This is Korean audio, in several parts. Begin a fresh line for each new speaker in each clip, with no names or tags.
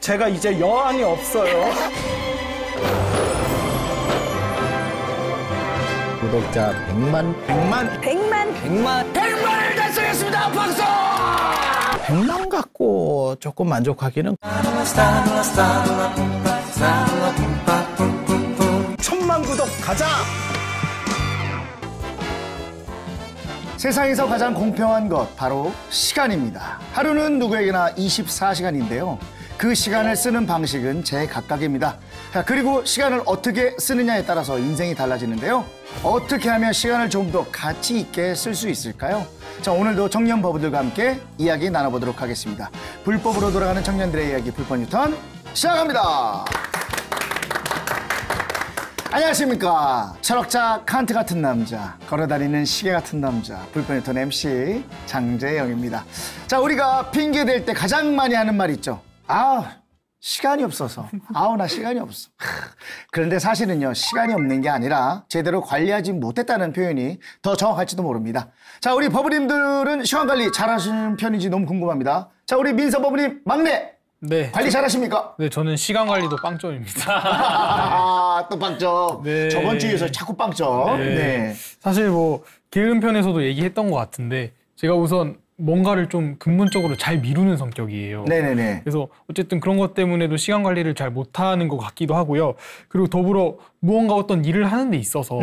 제가 이제 여한이 없어요.
구독자 100만을 달성했습니다. 박수! 100만 갖고 조금 만족하기는
1000만 구독 가자!
세상에서 가장 공평한 것 바로 시간입니다. 하루는 누구에게나 24시간인데요. 그 시간을 쓰는 방식은 제각각입니다. 그리고 시간을 어떻게 쓰느냐에 따라서 인생이 달라지는데요. 어떻게 하면 시간을 좀 더 가치 있게 쓸 수 있을까요? 자, 오늘도 청년 버부들과 함께 이야기 나눠보도록 하겠습니다. 불법으로 돌아가는 청년들의 이야기 불법 뉴턴 시작합니다. 안녕하십니까. 철학자 칸트 같은 남자, 걸어다니는 시계 같은 남자, 불법 뉴턴 MC 장재영입니다. 자, 우리가 핑계댈 때 가장 많이 하는 말 있죠. 시간이 없어서. 나 시간이 없어. 그런데 사실은요, 시간이 없는 게 아니라 제대로 관리하지 못했다는 표현이 더 정확할지도 모릅니다. 자, 우리 버부님들은 시간 관리 잘하시는 편인지 너무 궁금합니다. 자, 우리 민서 버부님 막내.
네.
관리 잘하십니까?
네, 저는 시간 관리도 빵점입니다.
또 빵점.
네.
저번 주에서 자꾸 빵점.
네.
네.
사실 뭐 게으름 편에서도 얘기했던 것 같은데 제가 우선 뭔가를 좀 근본적으로 잘 미루는 성격이에요.
네네네.
그래서 어쨌든 그런 것 때문에도 시간 관리를 잘 못하는 것 같기도 하고요. 그리고 더불어 무언가 어떤 일을 하는 데 있어서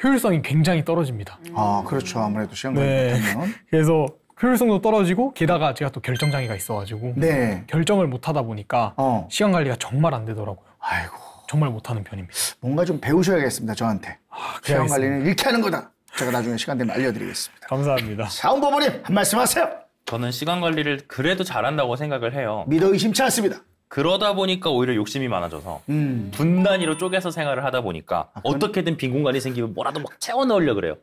효율성이 굉장히 떨어집니다.
그렇죠. 아무래도 시간 관리
네.
못하면.
그래서 효율성도 떨어지고 게다가 제가 또 결정장애가 있어가지고
네.
결정을 못하다 보니까 시간 관리가 정말 안 되더라고요.
아이고.
정말 못하는 편입니다.
뭔가 좀 배우셔야겠습니다, 저한테. 시간
그래야겠습니다.
관리는 이렇게 하는 거다. 제가 나중에 시간 되면 알려드리겠습니다.
감사합니다.
사원 버버님, 한 말씀 하세요.
저는 시간 관리를 그래도 잘한다고 생각을 해요.
믿어 의심치 않습니다.
그러다 보니까 오히려 욕심이 많아져서 분 단위로 쪼개서 생활을 하다 보니까 어떻게든 빈 공간이 생기면 뭐라도 막 채워 넣으려고 그래요.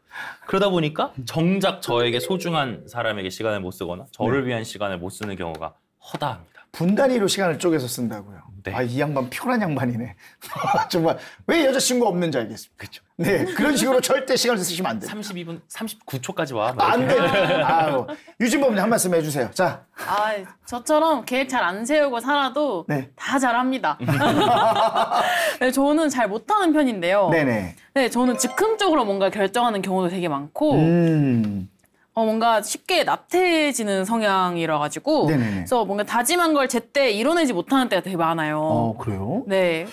그러다 보니까 정작 저에게 소중한 사람에게 시간을 못 쓰거나 저를 위한 시간을 못 쓰는 경우가 허다합니다.
분 단위로 시간을 쪼개서 쓴다고요.
네.
이 양반 피곤한 양반이네. 정말 왜 여자친구 없는지 알겠습니다.
그렇죠.
네, 그런 식으로 절대 시간을 쓰시면 안 돼요.
32분, 39초까지 와.
안 돼. 유진 버버님 한 말씀 해주세요. 자.
저처럼 계획 잘 안 세우고 살아도
네.
다 잘합니다. 네, 저는 잘 못하는 편인데요.
네네.
네, 저는 즉흥적으로 뭔가 결정하는 경우도 되게 많고 뭔가 쉽게 나태해지는 성향이라 가지고
네네네.
그래서 뭔가 다짐한 걸 제때 이뤄내지 못하는 때가 되게 많아요.
그래요?
네.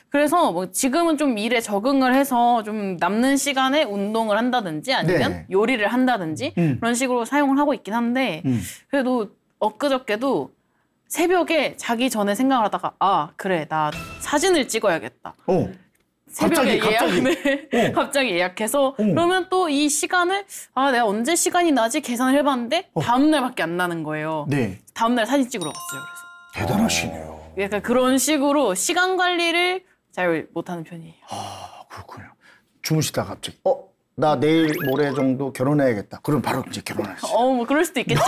그래서 뭐 지금은 좀 일에 적응을 해서 좀 남는 시간에 운동을 한다든지 아니면
네.
요리를 한다든지 그런 식으로 사용을 하고 있긴 한데 그래도 엊그저께도 새벽에 자기 전에 생각을 하다가 그래 나 사진을 찍어야겠다. 새벽에 갑자기 예약해서 그러면 또 이 시간을 내가 언제 시간이 나지 계산을 해봤는데 다음날밖에 안 나는 거예요.
네.
다음날 사진 찍으러 갔어요. 그래서
대단하시네요.
약간 그런 식으로 시간 관리를 잘 못하는 편이에요.
그렇군요. 주무시다가 갑자기 나 내일 모레 정도 결혼해야겠다. 그럼 바로 이제 결혼하시죠.
뭐 그럴 수도 있겠죠.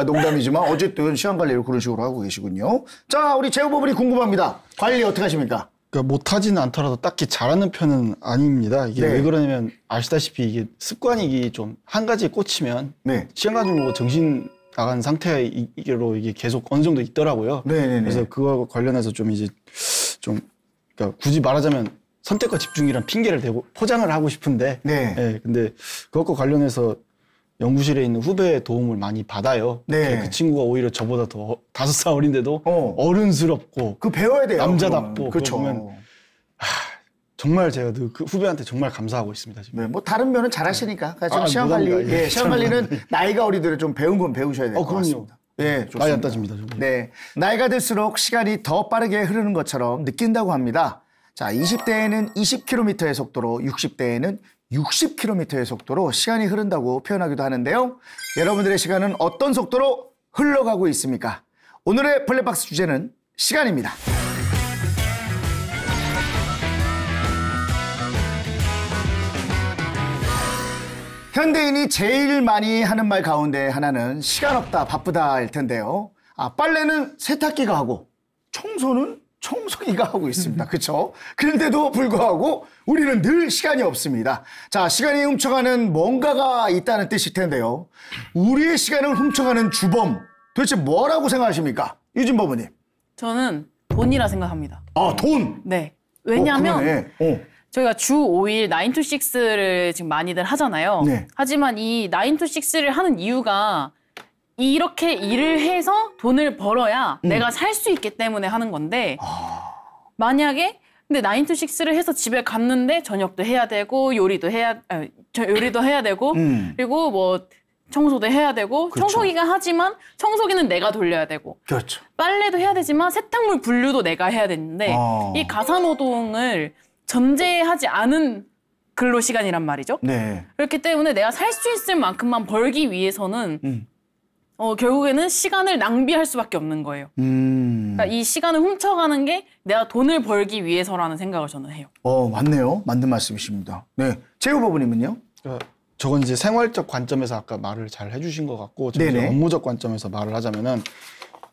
농담이지만 어쨌든 시간 관리를 그런 식으로 하고 계시군요. 자, 우리 재호 버블이 궁금합니다. 관리 어떻게 하십니까?
그러니까 못하지는 않더라도 딱히 잘하는 편은 아닙니다. 이게
네.
왜 그러냐면 아시다시피 이게 습관이 좀 한 가지에 꽂히면
네.
시간 가지고 정신 나간 상태로 이게 계속 어느 정도 있더라고요.
네네네.
그래서 그거 관련해서 좀 이제 그러니까 굳이 말하자면 선택과 집중이란 핑계를 대고 포장을 하고 싶은데,
네.
근데 그것과 관련해서 연구실에 있는 후배의 도움을 많이 받아요.
네.
그 친구가 오히려 저보다 더 5살 어린데도 어른스럽고
배워야 돼요.
남자답고
그렇죠.
보면 정말 제가 그 후배한테 정말 감사하고 있습니다. 지금.
네, 뭐 다른 면은 잘하시니까. 시간 관리,
못합니다. 예.
시간 관리는 나이가 어리더라도 좀 배운 건 배우셔야 될 것
그럼요.
같습니다. 네, 좋습니다.
나이 안 따집니다. 정말.
네, 나이가 들수록 시간이 더 빠르게 흐르는 것처럼 느낀다고 합니다. 자, 20대에는 20km의 속도로, 60대에는 60km의 속도로 시간이 흐른다고 표현하기도 하는데요. 여러분들의 시간은 어떤 속도로 흘러가고 있습니까? 오늘의 블랙박스 주제는 시간입니다. 현대인이 제일 많이 하는 말 가운데 하나는 시간 없다, 바쁘다일 텐데요. 빨래는 세탁기가 하고 청소는 청소기가 하고 있습니다. 그렇죠? 그런데도 불구하고 우리는 늘 시간이 없습니다. 자, 시간이 훔쳐가는 뭔가가 있다는 뜻일 텐데요. 우리의 시간을 훔쳐가는 주범, 도대체 뭐라고 생각하십니까? 유진 법원님.
저는 돈이라 생각합니다.
아, 돈.
네. 왜냐하면
그러네.
저희가 주 5일 9to6를 지금 많이들 하잖아요.
네.
하지만 이 9to6를 하는 이유가 이렇게 일을 해서 돈을 벌어야 내가 살 수 있기 때문에 하는 건데 만약에 근데 9to6를 해서 집에 갔는데 저녁도 해야 되고 요리도 해야 되고 그리고 뭐 청소도 해야 되고
그렇죠.
청소기가 하지만 청소기는 내가 돌려야 되고
그렇죠.
빨래도 해야 되지만 세탁물 분류도 내가 해야 되는데 이 가사노동을 전제하지 않은 근로시간이란 말이죠.
네.
그렇기 때문에 내가 살 수 있을 만큼만 벌기 위해서는 결국에는 시간을 낭비할 수밖에 없는 거예요. 그러니까 이 시간을 훔쳐가는 게 내가 돈을 벌기 위해서라는 생각을 저는 해요.
맞네요. 맞는 말씀이십니다. 네. 제후보부님은요?
저건 이제 생활적 관점에서 아까 말을 잘 해주신 것 같고, 저는 이제
네네.
업무적 관점에서 말을 하자면은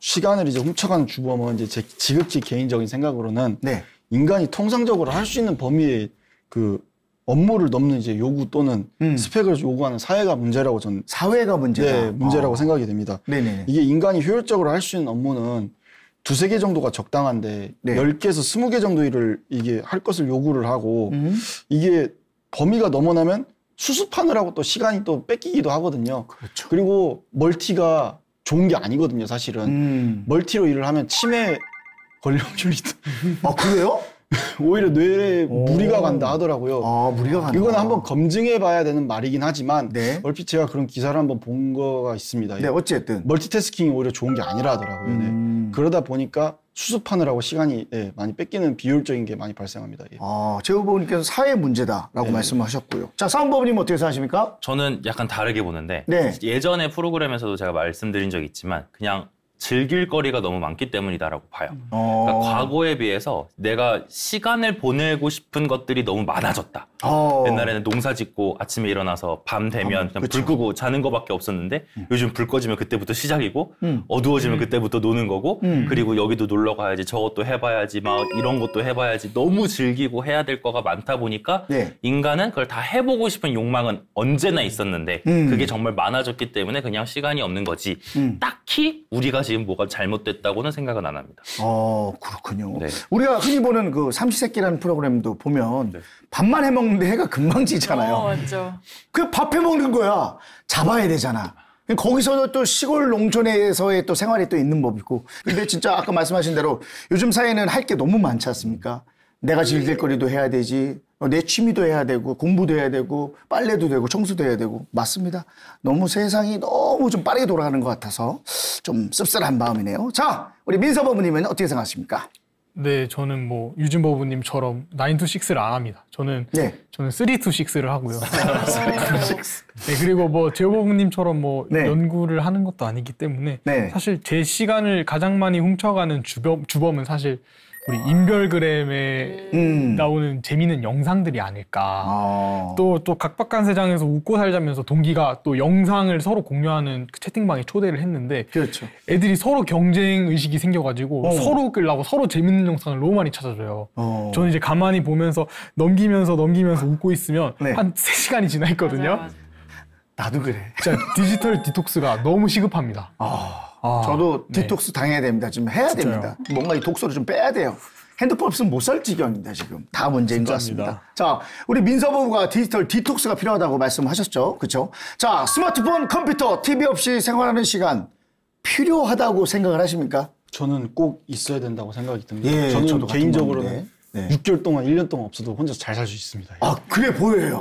시간을 이제 훔쳐가는 주범은 이제 제 지극히 개인적인 생각으로는
네.
인간이 통상적으로 할 수 있는 범위의 그 업무를 넘는 이제 요구 또는 스펙을 요구하는 사회가 문제라고 저는
사회가 문제다.
문제라고 생각이 됩니다.
네네.
이게 인간이 효율적으로 할 수 있는 업무는 두세 개 정도가 적당한데
네.
10개에서 20개 정도를 이게 할 것을 요구를 하고 이게 범위가 넘어나면 수습하느라고 또 시간이 또 뺏기기도 하거든요.
그렇죠.
그리고 멀티가 좋은 게 아니거든요, 사실은. 멀티로 일을 하면 치매 걸릴 확률이
그래요?
오히려 뇌에 무리가 간다 하더라고요.
무리가 간다.
이거는 한번 검증해 봐야 되는 말이긴 하지만
네.
얼핏 제가 그런 기사를 한번 본 거가 있습니다.
네, 어쨌든.
멀티태스킹이 오히려 좋은 게 아니라 하더라고요. 네. 그러다 보니까 수습하느라고 시간이 많이 뺏기는 비효율적인 게 많이 발생합니다. 예.
제후보님께서 사회 문제다라고 말씀하셨고요. 자, 사원법님 어떻게 생각하십니까?
저는 약간 다르게 보는데
네.
예전에 프로그램에서도 제가 말씀드린 적이 있지만 그냥 즐길 거리가 너무 많기 때문이다라고 봐요. 그러니까 과거에 비해서 내가 시간을 보내고 싶은 것들이 너무 많아졌다. 옛날에는 농사 짓고 아침에 일어나서 밤 되면 그냥 불 끄고 자는 거밖에 없었는데 요즘 불 꺼지면 그때부터 시작이고 어두워지면 그때부터 노는 거고 그리고 여기도 놀러 가야지 저것도 해봐야지 막 이런 것도 해봐야지 너무 즐기고 해야 될 거가 많다 보니까
네.
인간은 그걸 다 해보고 싶은 욕망은 언제나 있었는데 그게 정말 많아졌기 때문에 그냥 시간이 없는 거지 딱히 우리가 지금 뭐가 잘못됐다고는 생각은 안 합니다.
그렇군요.
네.
우리가 흔히 보는 그 삼시세끼라는 프로그램도 보면 밥만 해먹는데 해가 금방 지잖아요.
맞죠.
그 밥 해먹는 거야. 잡아야 되잖아. 거기서도 또 시골 농촌에서의 또 생활이 또 있는 법이고. 근데 진짜 아까 말씀하신 대로 요즘 사회는 할 게 너무 많지 않습니까? 내가 즐길 거리도 해야 되지. 내 취미도 해야 되고 공부도 해야 되고 빨래도 되고 청소도 해야 되고. 맞습니다. 너무 세상이 너무 좀 빠르게 돌아가는 것 같아서 좀 씁쓸한 마음이네요. 자, 우리 민서법부님은 어떻게 생각하십니까?
네, 저는 뭐 유진 법부님처럼 9to6를 안 합니다. 저는 3to6를 하고요. 네, 그리고 뭐 제호 법부님처럼 뭐 연구를 하는 것도 아니기 때문에 사실 제 시간을 가장 많이 훔쳐가는 주범은 사실 우리 인별그램에 나오는 재미있는 영상들이 아닐까. 또 각박한 세상에서 웃고 살자면서 동기가 또 영상을 서로 공유하는 그 채팅방에 초대를 했는데
그렇죠. 애들이
서로 경쟁 의식이 생겨가지고 서로 웃기려고 서로 재밌는 영상을 너무 많이 찾아줘요. 저는 이제 가만히 보면서 넘기면서 웃고 있으면 한 3시간이 지나 있거든요.
맞아요.
나도 그래.
진짜 디지털 디톡스가 너무 시급합니다.
저도 디톡스 당해야 됩니다. 지금 해야
진짜요?
됩니다. 뭔가 이 독소를 좀 빼야 돼요. 핸드폰 없으면 못 살 지경입니다. 지금 다 문제인 것 같습니다. 자, 우리 민서부가 디지털 디톡스가 필요하다고 말씀하셨죠. 그렇죠? 자, 스마트폰, 컴퓨터, TV 없이 생활하는 시간 필요하다고 생각을 하십니까?
저는 꼭 있어야 된다고 생각이 듭니다.
예,
저는
저도 같은
개인적으로는
마음인데. 네.
6개월 동안 1년 동안 없어도 혼자 잘 살 수 있습니다.
그래 보여요.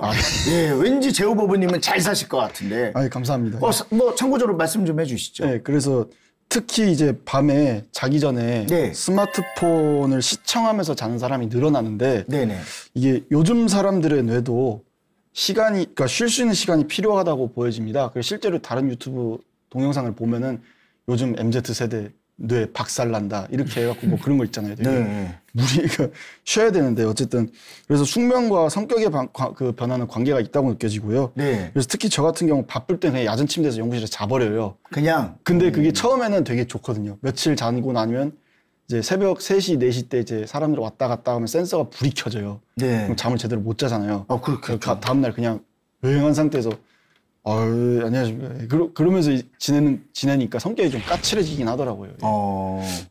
예, 왠지 제후보부님은 잘 사실 것 같은데.
감사합니다.
뭐 참고적으로 말씀 좀 해주시죠.
네, 그래서 특히 이제 밤에 자기 전에 스마트폰을 시청하면서 자는 사람이 늘어나는데 이게 요즘 사람들의 뇌도 그러니까 쉴 수 있는 시간이 필요하다고 보여집니다. 그래서 실제로 다른 유튜브 동영상을 보면은 요즘 MZ세대 뇌 박살난다 이렇게 해갖고 뭐 그런 거 있잖아요. 되게 무리가 쉬어야 되는데 어쨌든 그래서 숙면과 성격의 그 변화는 관계가 있다고 느껴지고요. 그래서 특히 저 같은 경우 바쁠 때 그냥 야전 침대에서 연구실에 자버려요. 근데 그게 처음에는 되게 좋거든요. 며칠 자고 나면 이제 새벽 3시, 4시 때 이제 사람들 왔다 갔다 하면 센서가 불이 켜져요. 그럼 잠을 제대로 못 자잖아요. 다음날 그냥 여행한 상태에서 안녕하십니까. 그러면서 지내니까 성격이 좀 까칠해지긴 하더라고요.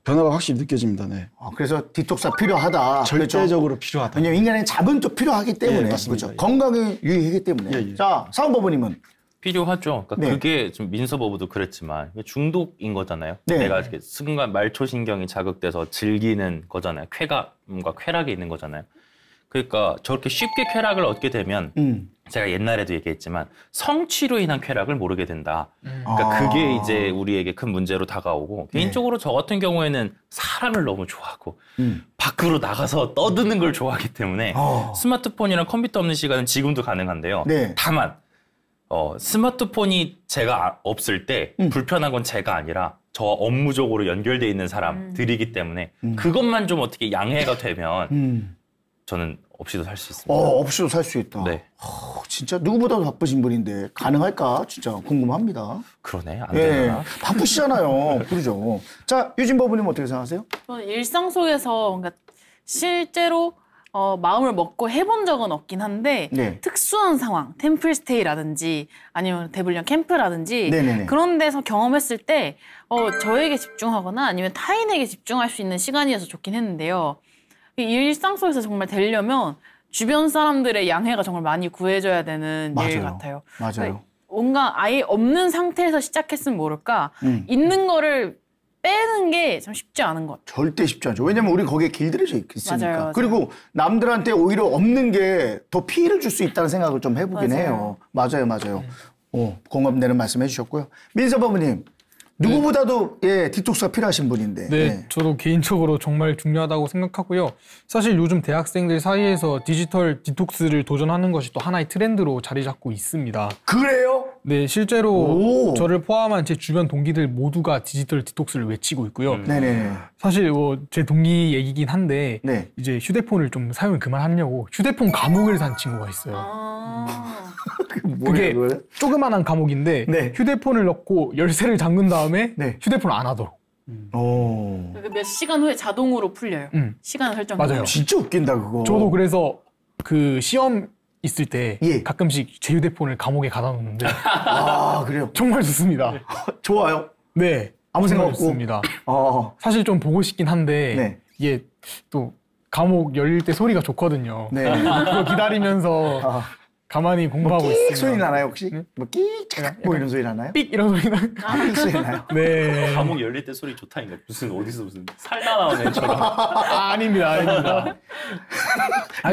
변화가 확실히 느껴집니다. 네.
그래서 디톡스가 필요하다.
절대적으로
그렇죠?
필요하다.
왜냐면 인간의 잡은 또 필요하기 때문에.
맞습니다.
그렇죠? 건강이 유의하기 때문에. 자, 사원법원님은?
필요하죠. 그러니까 그게 좀 민서법으도 그랬지만 중독인 거잖아요. 내가 이렇게 순간 말초신경이 자극돼서 즐기는 거잖아요. 쾌감과 쾌락이 있는 거잖아요. 그러니까 저렇게 쉽게 쾌락을 얻게 되면 제가 옛날에도 얘기했지만 성취로 인한 쾌락을 모르게 된다. 그러니까 그게 이제 우리에게 큰 문제로 다가오고 개인적으로 저 같은 경우에는 사람을 너무 좋아하고 밖으로 나가서 떠드는 걸 좋아하기 때문에 스마트폰이랑 컴퓨터 없는 시간은 지금도 가능한데요. 다만 스마트폰이 제가 없을 때 불편한 건 제가 아니라 저 업무적으로 연결돼 있는 사람들이기 때문에 그것만 좀 어떻게 양해가 되면 저는 없이도 살 수 있습니다.
없이도 살 수 있다.
네.
진짜 누구보다도 바쁘신 분인데 가능할까? 진짜 궁금합니다.
그러네. 안 되나?
바쁘시잖아요. 그러죠. 자, 유진 법원님 어떻게 생각하세요?
저는 일상 속에서 뭔가 실제로 마음을 먹고 해본 적은 없긴 한데 특수한 상황, 템플스테이라든지 아니면 대불련 캠프라든지 그런 데서 경험했을 때 저에게 집중하거나 아니면 타인에게 집중할 수 있는 시간이어서 좋긴 했는데요. 일상 속에서 정말 되려면 주변 사람들의 양해가 정말 많이 구해져야 되는 일 같아요.
맞아요.
그러니까 뭔가 아예 없는 상태에서 시작했으면 모를까 있는 거를 빼는 게 참 쉽지 않은 것 같아요.
절대 쉽지 않죠. 왜냐면 우리 거기에 길들여져 있으니까.
맞아요.
그리고 남들한테 오히려 없는 게 더 피해를 줄 수 있다는 생각을 좀 해보긴 해요. 맞아요. 공감되는 말씀 해주셨고요. 민서법원님. 누구보다도 디톡스가 필요하신 분인데.
저도 개인적으로 정말 중요하다고 생각하고요. 사실 요즘 대학생들 사이에서 디지털 디톡스를 도전하는 것이 또 하나의 트렌드로 자리 잡고 있습니다.
그래요?
네, 실제로 저를 포함한 제 주변 동기들 모두가 디지털 디톡스를 외치고 있고요. 사실 제 동기 얘기긴 한데 이제 휴대폰을 좀 사용을 그만하려고 휴대폰 감옥을 산 친구가 있어요. 그게 조그만한 감옥인데 휴대폰을 넣고 열쇠를 잠근 다음에 휴대폰을 안 하도록.
몇 시간 후에 자동으로 풀려요. 시간을 설정하면.
맞아요.
진짜 웃긴다 그거.
저도 그래서 그 시험 있을 때 가끔씩 제 휴대폰을 감옥에 가다 놓는데
그래요?
정말 좋습니다.
좋아요?
네.
아무 생각 없고?
좋습니다. 사실 좀 보고 싶긴 한데 이게 또 감옥 열릴 때 소리가 좋거든요. 그거 기다리면서 가만히 공부하고 있습니다.
소리 나나요 혹시? 뭐 끼익 뭐 이런 소리 나나요?
삑 이런 소리 나요?
삑 소리 나요?
네.
감옥 열릴 때 소리 좋다니까 무슨 어디서 무슨 살다 나온 애처럼.
아닙니다.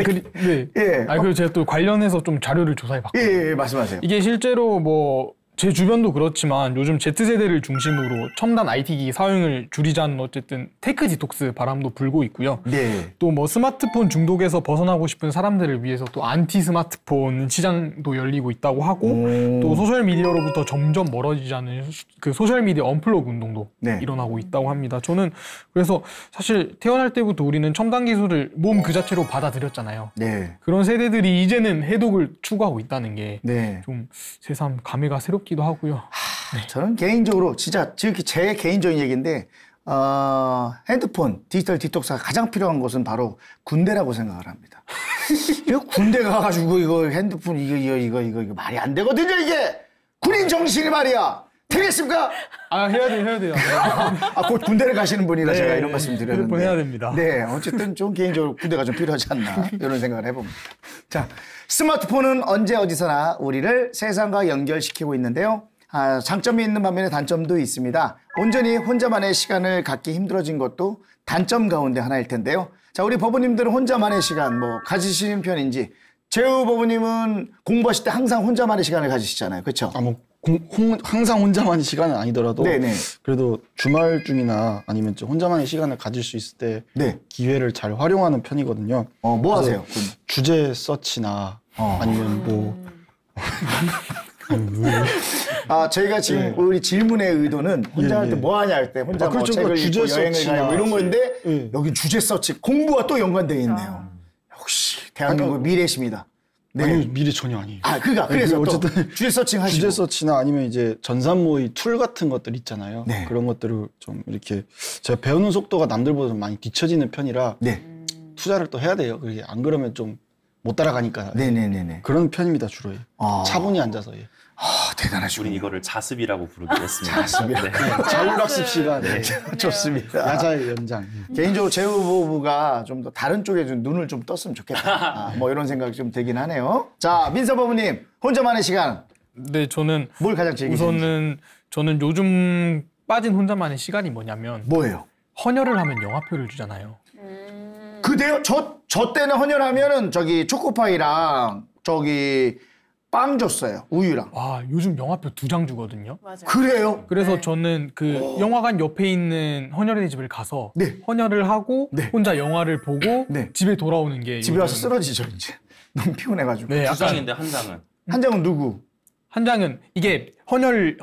그리고 제가 또 관련해서 좀 자료를 조사해 봤거든요.
말씀하세요.
이게 실제로 제 주변도 그렇지만 요즘 Z세대를 중심으로 첨단 IT기기 사용을 줄이자는 어쨌든 테크 디톡스 바람도 불고 있고요. 또 스마트폰 중독에서 벗어나고 싶은 사람들을 위해서 또 안티 스마트폰 시장도 열리고 있다고 하고 또 소셜미디어로부터 점점 멀어지자는 그 소셜미디어 언플러그 운동도 일어나고 있다고 합니다. 저는 그래서 사실 태어날 때부터 우리는 첨단 기술을 몸 그 자체로 받아들였잖아요. 그런 세대들이 이제는 해독을 추구하고 있다는 게 좀 새삼 감회가 새롭기도 하고요.
저는 개인적으로 진짜 지극히 제 개인적인 얘기인데 핸드폰 디지털 디톡스가 가장 필요한 곳은 바로 군대라고 생각을 합니다. 이거 군대 가가지고 이거 핸드폰 이거 말이 안 되거든요 이게 군인 정신이 말이야. 되겠습니까?
해야 돼요.
곧 군대를 가시는 분이라 제가 이런 말씀 드렸는데.
핸드폰 해야 됩니다.
어쨌든 좀 개인적으로 군대가 좀 필요하지 않나 이런 생각을 해봅니다. 자, 스마트폰은 언제 어디서나 우리를 세상과 연결시키고 있는데요. 장점이 있는 반면에 단점도 있습니다. 온전히 혼자만의 시간을 갖기 힘들어진 것도 단점 가운데 하나일 텐데요. 자, 우리 법원님들은 혼자만의 시간 가지시는 편인지 재우 법원님은 공부하실 때 항상 혼자만의 시간을 가지시잖아요. 그렇죠?
항상 혼자만의 시간은 아니더라도 그래도 주말쯤이나 아니면 좀 혼자만의 시간을 가질 수 있을 때 기회를 잘 활용하는 편이거든요.
뭐 하세요?
주제 서치나 아니면
저희가 지금 우리 질문의 의도는 혼자 할 때 뭐 하냐 할 때 혼자 책을 읽고 여행을 가고 이런 건데 여긴 주제 서치 공부와 또 연관되어 있네요. 역시 대한민국 미래십니다.
아니 미래 전혀 아니에요.
그래서 어쨌든 주제 서칭 하시고
주제 서치나 아니면 이제 전산모의 툴 같은 것들 있잖아요. 그런 것들을 좀 이렇게 제가 배우는 속도가 남들보다 좀 많이 뒤처지는 편이라 투자를 또 해야 돼요. 그게 안 그러면 좀 못 따라가니까. 그런 편입니다 주로. 차분히 앉아서.
대단하시군요.
우린 이거를 자습이라고 부르기로 했습니다.
자습이요?
네.
자율학습 시간. 네.
좋습니다.
야자의 연장.
개인적으로 제 후보가 좀 더 다른 쪽에 좀 눈을 좀 떴으면 좋겠다. 뭐 이런 생각이 좀 들긴 하네요. 자, 민서 법무님 혼자만의 시간.
네, 저는
뭘 가장 즐기시는지.
우선은 저는 요즘 빠진 혼자만의 시간이 뭐냐면
뭐예요?
헌혈을 하면 영화표를 주잖아요.
그대요? 저 때는 헌혈하면은 저기 초코파이랑 저기 빵 줬어요. 우유랑.
와, 요즘 영화표 2장 주거든요.
맞아요.
그래요?
그래서
네.
저는 그 영화관 옆에 있는 헌혈의 집을 가서
네.
헌혈을 하고
네.
혼자 영화를 보고
네.
집에 돌아오는 게
집에 와서 쓰러지죠 이제. 너무 피곤해가지고.
네,
두
약간
장인데 한 장은.
한 장은 누구?
한 장은 이게 헌혈이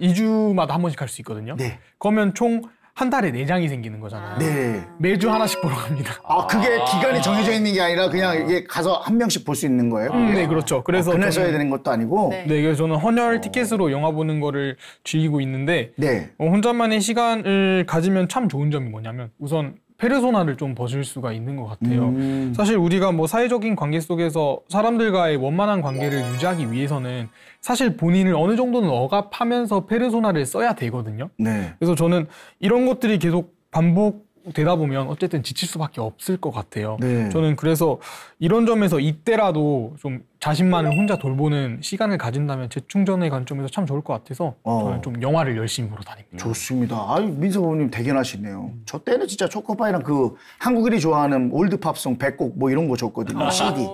2주마다 한 번씩 할 수 있거든요.
네.
그러면 총 한 달에 4장이 생기는 거잖아요.
네.
매주 하나씩 보러 갑니다.
아 그게 기간이 정해져 있는 게 아니라 그냥 이게 가서 한 명씩 볼 수 있는 거예요?
네, 그렇죠. 그래서
그날
저는-
써야 되는 것도 아니고.
네.
네, 그래서 저는 헌혈 티켓으로 영화 보는 거를 즐기고 있는데
네.
혼자만의 시간을 가지면 참 좋은 점이 뭐냐면 우선 페르소나를 좀 벗을 수가 있는 것 같아요. 사실 우리가 뭐 사회적인 관계 속에서 사람들과의 원만한 관계를 유지하기 위해서는 사실 본인을 어느 정도는 억압하면서 페르소나를 써야 되거든요.
네.
그래서 저는 이런 것들이 계속 반복되다 보면 어쨌든 지칠 수밖에 없을 것 같아요.
네.
저는 그래서 이런 점에서 이때라도 좀 자신만을 혼자 돌보는 시간을 가진다면 재충전의 관점에서 참 좋을 것 같아서 저는 좀 영화를 열심히 보러 다닙니다.
좋습니다. 아유, 민서 부모님 대견하시네요. 저 때는 진짜 초코파이랑 그 한국인이 좋아하는 올드팝송 100곡 뭐 이런 거 줬거든요. CD.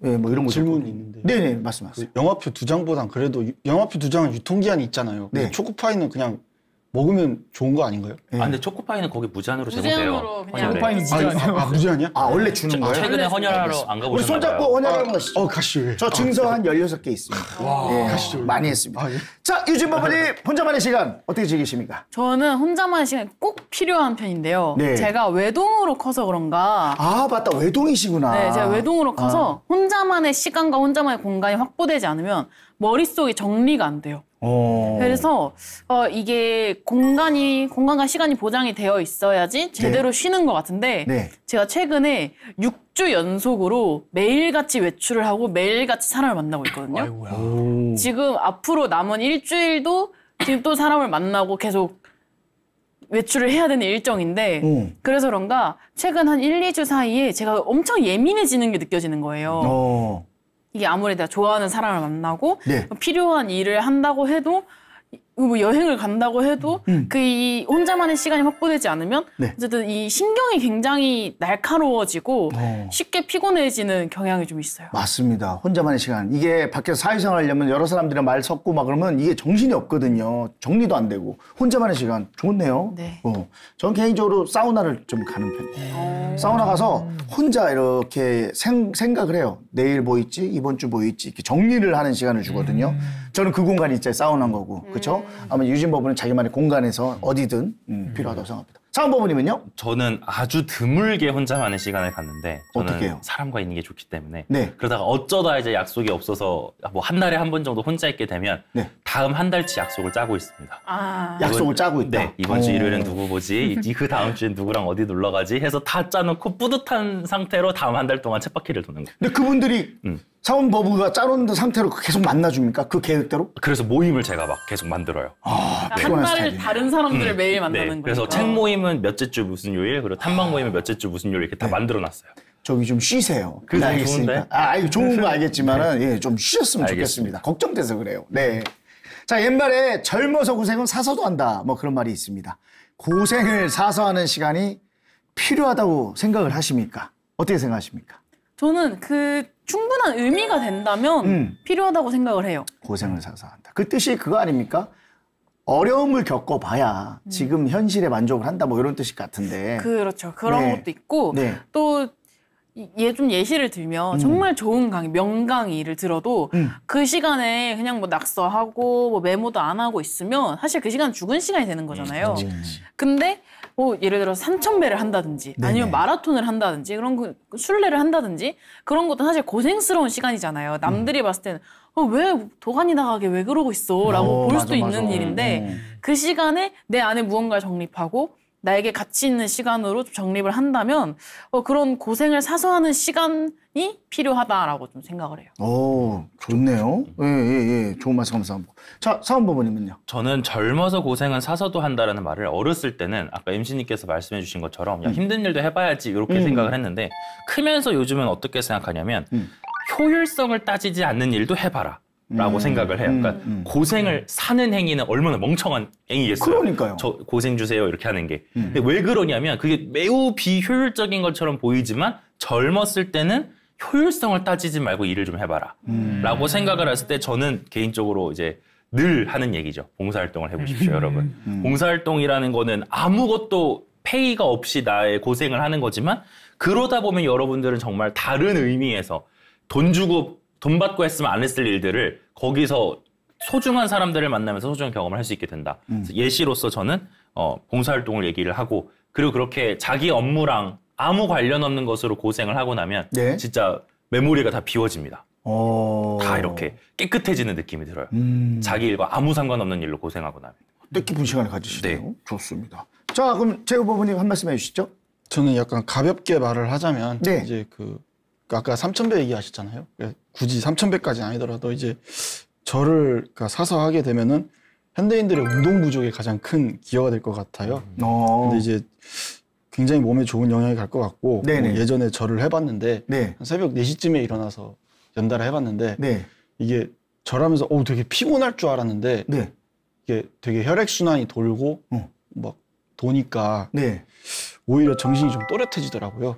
네, 뭐 이런 거
질문이
줬거든요.
있는데.
네네, 말씀하세요.
영화표 2장보단 그래도 영화표 2장은 유통기한이 있잖아요.
네.
초코파이는 그냥 먹으면 좋은 거 아닌가요?
아 근데 초코파이는 거기 무제한으로 제공돼요.
무제한으로 그냥.
헌혈에.
초코파이는 무제한이요.
무제한이야?
아, 원래 주는 거예요?
최근에 헌혈하러 안
우리
가보셨나요?
손잡고 헌혈하는 거
가시죠.
저 증서 한 16개 있습니다. 예,
가시죠.
많이 했습니다.
아, 예.
자, 유진 법원님 혼자만의 시간 어떻게 즐기십니까?
저는 혼자만의 시간이 꼭 필요한 편인데요.
네.
제가 외동으로 커서 그런가.
아, 맞다. 외동이시구나.
네, 제가 외동으로 커서 혼자만의 시간과 혼자만의 공간이 확보되지 않으면 머릿속이 정리가 안 돼요. 그래서 이게 공간과 시간이 보장이 되어 있어야지 제대로 쉬는 것 같은데
네.
제가 최근에 6주 연속으로 매일같이 외출을 하고 매일같이 사람을 만나고 있거든요.
아이고야.
지금 앞으로 남은 일주일도 지금 또 사람을 만나고 계속 외출을 해야 되는 일정인데 그래서 그런가 최근 한 1, 2주 사이에 제가 엄청 예민해지는 게 느껴지는 거예요. 이게 아무리 내가 좋아하는 사람을 만나고
네.
필요한 일을 한다고 해도 뭐 여행을 간다고 해도 이 혼자만의 시간이 확보되지 않으면
네.
어쨌든 이 신경이 굉장히 날카로워지고 쉽게 피곤해지는 경향이 좀 있어요.
맞습니다. 혼자만의 시간. 이게 밖에서 사회생활 하려면 여러 사람들이랑 말 섞고 막 그러면 이게 정신이 없거든요. 정리도 안 되고. 혼자만의 시간 좋네요.
네.
전 개인적으로 사우나를 좀 가는 편이에요. 사우나 가서 혼자 이렇게 생각을 해요. 내일 뭐 있지? 이번 주 뭐 있지? 이렇게 정리를 하는 시간을 주거든요. 저는 그 공간이 있잖아요. 사우나인 거고. 그렇죠? 아마 유진 법원은 자기만의 공간에서 어디든 필요하다고 생각합니다. 사은 법원님은요?
저는 아주 드물게 혼자만의 시간을 갖는데 저는
어떻게 해요?
사람과 있는 게 좋기 때문에
네.
그러다가 어쩌다 이제 약속이 없어서 뭐 한 달에 한 번 정도 혼자 있게 되면
네.
다음 한 달치 약속을 짜고 있습니다.
약속을 짜고 있다.
네, 이번 주 일요일엔 누구 보지? 그 다음 주엔 누구랑 어디 놀러 가지? 해서 다 짜놓고 뿌듯한 상태로 다음 한 달 동안 쳇바퀴를 도는 거예요.
근데 그분들이 사원법부가 짜놓은 상태로 계속 만나줍니까? 그 계획대로?
그래서 모임을 제가 막 계속 만들어요.
한
피곤한
달을
스타일이네.
다른 사람들을 매일 만나는 거예요.
그래서 책 모임은 몇째 주 무슨 요일, 그리고 탐방 모임은 몇째 주 무슨 요일 이렇게 다 만들어놨어요.
저기 좀 쉬세요.
그게
나이
좋은데?
있으니까. 이거 좋은 거 알겠지만은 예, 좀 쉬셨으면
알겠습니다.
좋겠습니다. 걱정돼서 그래요. 네. 자, 옛말에 젊어서 고생은 사서도 한다. 뭐 그런 말이 있습니다. 고생을 사서 하는 시간이 필요하다고 생각을 하십니까? 어떻게 생각하십니까?
저는 그 충분한 의미가 된다면 필요하다고 생각을 해요.
고생을 사서 한다. 그 뜻이 그거 아닙니까? 어려움을 겪어봐야 지금 현실에 만족을 한다. 뭐 이런 뜻이 같은데.
그렇죠. 그런
네.
것도 있고
네.
또 좀 예시를 들면 정말 좋은 강의, 명강의를 들어도 그 시간에 그냥 뭐 낙서하고 뭐 메모도 안 하고 있으면 사실 그 시간 죽은 시간이 되는 거잖아요. 근데 뭐 예를 들어서 3,000배를 한다든지 아니면 마라톤을 한다든지 그런 순례를 한다든지 그런 것도 사실 고생스러운 시간이잖아요. 남들이 봤을 때는 왜 도가니 나가게 왜 그러고 있어? 라고 볼 수도 있는 일인데 그 시간에 내 안에 무언가를 정립하고 나에게 가치 있는 시간으로 좀 정립을 한다면 그런 고생을 사서 하는 시간이 필요하다라고 좀 생각을 해요.
오, 좋네요. 예. 좋은 말씀 감사합니다. 자, 사원부모님은요?
저는 젊어서 고생은 사서도 한다라는 말을 어렸을 때는 아까 MC님께서 말씀해 주신 것처럼 야, 힘든 일도 해봐야지 이렇게 생각을 했는데 크면서 요즘은 어떻게 생각하냐면 효율성을 따지지 않는 일도 해봐라. 라고 생각을 해요. 그러니까 고생을 사는 행위는 얼마나 멍청한 행위겠어요.
그러니까요.
저 고생 주세요 이렇게 하는 게. 근데 왜 그러냐면 그게 매우 비효율적인 것처럼 보이지만 젊었을 때는 효율성을 따지지 말고 일을 좀 해봐라. 라고 생각을 했을 때 저는 개인적으로 이제 늘 하는 얘기죠. 봉사활동을 해보십시오, 여러분. 봉사활동이라는 거는 아무것도 페이가 없이 나의 고생을 하는 거지만 그러다 보면 여러분들은 정말 다른 의미에서 돈 받고 했으면 안 했을 일들을 거기서 소중한 사람들을 만나면서 소중한 경험을 할 수 있게 된다. 예시로서 저는 봉사활동을 얘기를 하고 그리고 그렇게 자기 업무랑 아무 관련 없는 것으로 고생을 하고 나면 진짜 메모리가 다 비워집니다. 다 이렇게 깨끗해지는 느낌이 들어요. 자기 일과 아무 상관없는 일로 고생하고 나면.
뜻깊은 시간을 가지시네요. 네. 좋습니다. 자, 그럼 제 후보님 한 말씀 해주시죠.
저는 약간 가볍게 말을 하자면 이제 아까 3,000배 얘기하셨잖아요. 굳이 3,000배까지는 아니더라도 이제 저를 사서 하게 되면은 현대인들의 운동 부족에 가장 큰 기여가 될 것 같아요. 근데 이제 굉장히 몸에 좋은 영향이 갈 것 같고 예전에 저를 해봤는데 한 새벽 4시쯤에 일어나서 연달아 해봤는데 이게 저라면서 되게 피곤할 줄 알았는데 이게 되게 혈액순환이 돌고 막 도니까 오히려 정신이 좀 또렷해지더라고요.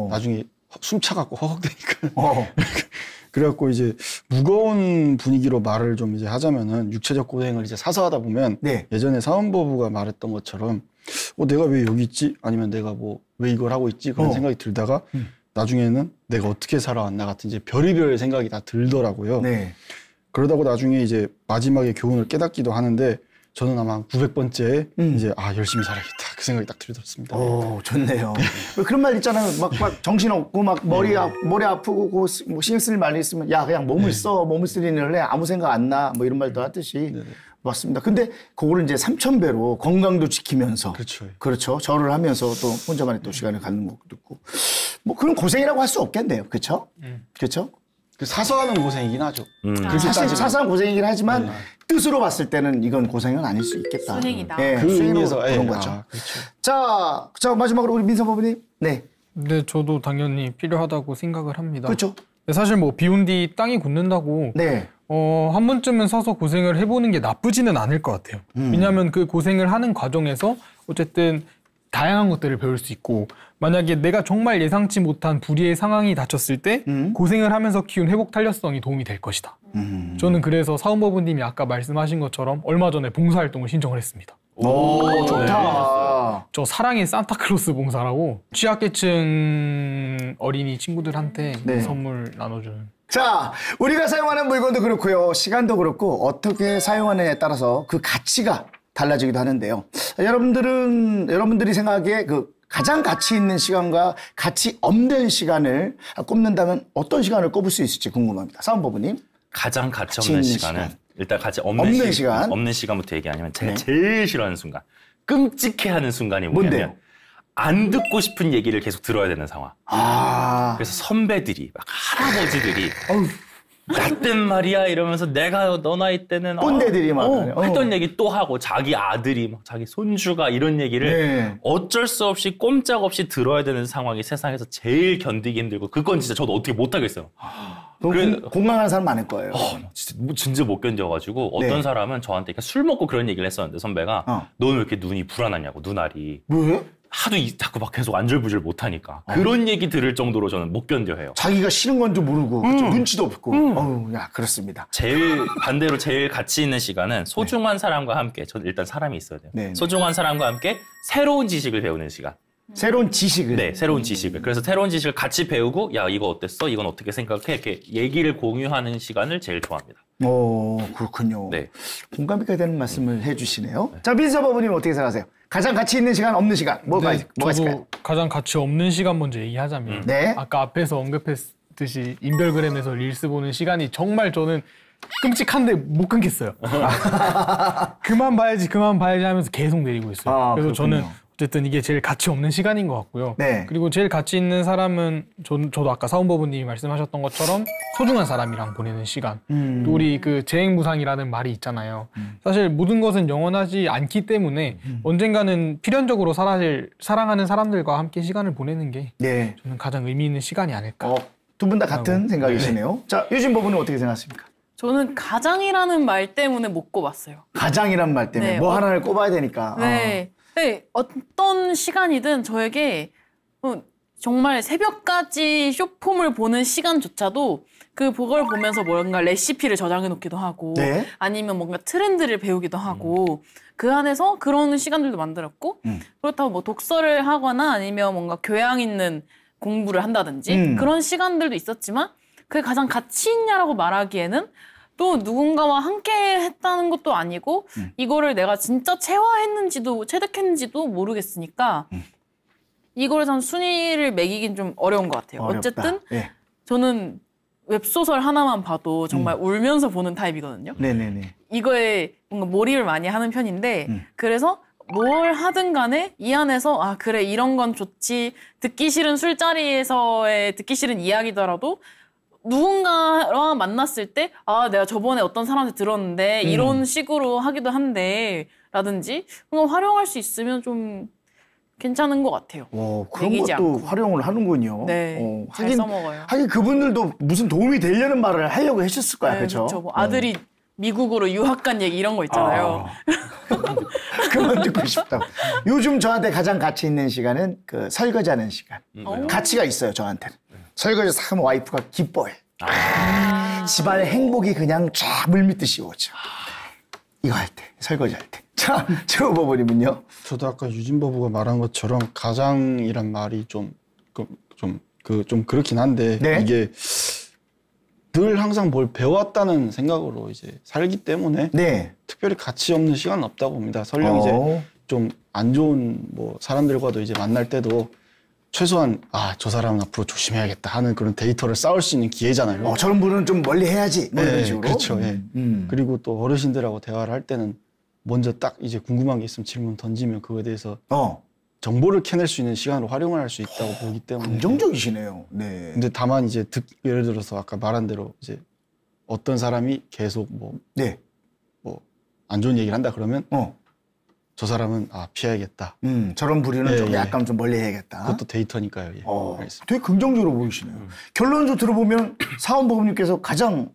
나중에 숨 차갖고 허걱대니까. 그래갖고 이제 무거운 분위기로 말을 좀 이제 하자면은 육체적 고생을 이제 사서 하다 보면 예전에 사원보부가 말했던 것처럼 내가 왜 여기 있지? 아니면 내가 왜 이걸 하고 있지? 그런 생각이 들다가 나중에는 내가 어떻게 살아왔나 같은 이제 별의별 생각이 다 들더라고요. 그러다가 나중에 이제 마지막에 교훈을 깨닫기도 하는데 저는 아마 한 900번째 이제 열심히 살아야겠다 그 생각이 딱 들었습니다.
오, 좋네요. 그런 말 있잖아요. 막 정신 없고 막 머리 아프고 신경 쓸 말이 있으면 야 그냥 몸을 써 몸을 쓰는 일을 해 아무 생각 안 나 뭐 이런 말도 하듯이 맞습니다. 근데 그거를 이제 3,000배로 건강도 지키면서 그렇죠. 절을 하면서 또 혼자만의 또 시간을 갖는 것도 있고 뭐 그런 고생이라고 할 수 없겠네요. 그렇죠? 그렇죠?
사서 하는 고생이긴 하죠.
사실 사소한 고생이긴 하지만 뜻으로 봤을 때는 이건 고생은 아닐 수 있겠다.
수행이다.
그 의미에서
그런 거죠. 자, 마지막으로 우리 민서 법원님.
네, 저도 당연히 필요하다고 생각을 합니다.
그렇죠.
사실 비운 뒤 땅이 굳는다고 한 번쯤은 사서 고생을 해보는 게 나쁘지는 않을 것 같아요. 왜냐하면 그 고생을 하는 과정에서 어쨌든 다양한 것들을 배울 수 있고 만약에 내가 정말 예상치 못한 불의의 상황이 닥쳤을 때 고생을 하면서 키운 회복 탄력성이 도움이 될 것이다. 저는 그래서 사원법원님이 아까 말씀하신 것처럼 얼마 전에 봉사활동을 신청을 했습니다.
오, 좋다.
저 사랑의 산타클로스 봉사라고 취약계층 어린이 친구들한테 선물 나눠주는.
자, 우리가 사용하는 물건도 그렇고요. 시간도 그렇고 어떻게 사용하느냐에 따라서 그 가치가 달라지기도 하는데요. 여러분들이 생각하기에 가장 가치 있는 시간과 가치 없는 시간을 꼽는다면 어떤 시간을 꼽을 수 있을지 궁금합니다. 사원법원님.
가장 가치 없는 시간은 일단 가치 없는 시간. 없는 시간부터 얘기하냐면 제가 제일 싫어하는 순간. 끔찍해하는 순간이 뭐냐면
뭔데요?
안 듣고 싶은 얘기를 계속 들어야 되는 상황. 그래서 선배들이 막 할아버지들이 나 땐 말이야 이러면서 내가 너 나이 때는
꼰대들이 막
했던 얘기 또 하고 자기 아들이 막 자기 손주가 이런 얘기를 어쩔 수 없이 꼼짝없이 들어야 되는 상황이 세상에서 제일 견디기 힘들고 그건 진짜 저도 어떻게 못 하겠어요.
공감하는 사람 많을 거예요.
진짜 못 견뎌가지고 어떤 사람은 저한테 술 먹고 그런 얘기를 했었는데 선배가 너는 왜 이렇게 눈이 불안하냐고 눈알이.
왜?
하도 자꾸 막 계속 안절부절 못하니까 그런 얘기 들을 정도로 저는 못 견뎌해요.
자기가 싫은 건 줄 모르고 눈치도 없고. 그렇습니다.
반대로 제일 가치 있는 시간은 소중한 사람과 함께 저는 일단 사람이 있어야 돼요. 소중한 사람과 함께 새로운 지식을 배우는 시간.
새로운 지식을?
네, 새로운 지식을. 그래서 새로운 지식을 같이 배우고 야 이거 어땠어? 이건 어떻게 생각해? 이렇게 얘기를 공유하는 시간을 제일 좋아합니다.
그렇군요. 공감이 되는 말씀을 해주시네요. 자, 민서 법원님 어떻게 생각하세요? 가장 가치 있는 시간, 없는 시간 뭐가 있을까요?
저도 가장 가치 없는 시간 먼저 얘기하자면 아까 앞에서 언급했듯이 인별그램에서 릴스 보는 시간이 정말 저는 끔찍한데 못 끊겠어요. 그만 봐야지 하면서 계속 내리고 있어요. 그래서 저는 어쨌든 이게 제일 가치 없는 시간인 것 같고요.
네.
그리고 제일 가치 있는 사람은 저도 아까 사원법원님이 말씀하셨던 것처럼 소중한 사람이랑 보내는 시간. 또 우리 그 재행무상이라는 말이 있잖아요. 사실 모든 것은 영원하지 않기 때문에 언젠가는 필연적으로 사랑하는 사람들과 함께 시간을 보내는 게
네.
저는 가장 의미 있는 시간이 아닐까.
두 분 다 같은 생각이시네요. 네. 자, 유진 법원은 어떻게 생각하십니까?
저는 가장이라는 말 때문에 못 꼽았어요.
가장이란 말 때문에
네.
뭐 하나를 꼽아야 되니까.
네. 네. 어떤 시간이든 저에게 정말 새벽까지 쇼폼을 보는 시간조차도 그걸 보면서 뭔가 레시피를 저장해 놓기도 하고
네.
아니면 뭔가 트렌드를 배우기도 하고 그 안에서 그런 시간들도 만들었고 그렇다고 뭐 독서를 하거나 아니면 뭔가 교양 있는 공부를 한다든지 그런 시간들도 있었지만 그게 가장 가치 있냐라고 말하기에는 또 누군가와 함께 했다는 것도 아니고 이거를 내가 진짜 체화했는지도 체득했는지도 모르겠으니까 이거를 전 순위를 매기긴 좀 어려운 것 같아요.
어렵다.
어쨌든
네.
저는 웹소설 하나만 봐도 정말 울면서 보는 타입이거든요.
네네네.
이거에 뭔가 몰입을 많이 하는 편인데 그래서 뭘 하든 간에 이 안에서 아 그래 이런 건 좋지 듣기 싫은 술자리에서의 듣기 싫은 이야기더라도 누군가와 만났을 때 아 내가 저번에 어떤 사람한테 들었는데 이런 식으로 하기도 한데 라든지 뭔가 활용할 수 있으면 좀 괜찮은 것 같아요.
그런 것도
않고.
활용을 하는군요.
네, 잘 써먹어요.
하긴 그분들도 무슨 도움이 되려는 말을 하려고 하셨을 거야,
네,
그렇죠?
뭐 아들이 미국으로 유학 간 얘기 이런 거 있잖아요.
그만 듣고 싶다고. 요즘 저한테 가장 가치 있는 시간은 그 설거지하는 시간. 가치가 있어요, 저한테는. 설거지 싹 하면 와이프가 기뻐해. 집안의 행복이 그냥 쫙 물밀듯이 오죠. 이거 할 때, 설거지할 때. 자, 최호 법원님은요?
저도 아까 유진 법우가 말한 것처럼 가장이란 말이 좀 그렇긴 한데
네?
이게 늘 항상 뭘 배웠다는 생각으로 이제 살기 때문에
네.
특별히 가치 없는 시간은 없다고 봅니다. 설령 이제 좀 안 좋은 뭐 사람들과도 이제 만날 때도 최소한 저 사람은 앞으로 조심해야겠다 하는 그런 데이터를 쌓을 수 있는 기회잖아요.
저런 분은 좀 멀리 해야지. 뭐 이런 식으로.
그렇죠. 그리고 또 어르신들하고 대화를 할 때는 먼저 딱 이제 궁금한 게 있으면 질문 던지면 그거에 대해서 정보를 캐낼 수 있는 시간을 활용할 수 있다고 보기 때문에
긍정적이시네요. 네.
근데 다만 이제 예를 들어서 아까 말한 대로 이제 어떤 사람이 계속 뭐 안 좋은 얘기를 한다 그러면 저 사람은 피해야겠다.
저런 부류는 좀 약간 좀 멀리 해야겠다.
그것도 데이터니까요.
되게 긍정적으로 보이시네요. 결론적으로 들어보면 사원법원님께서 가장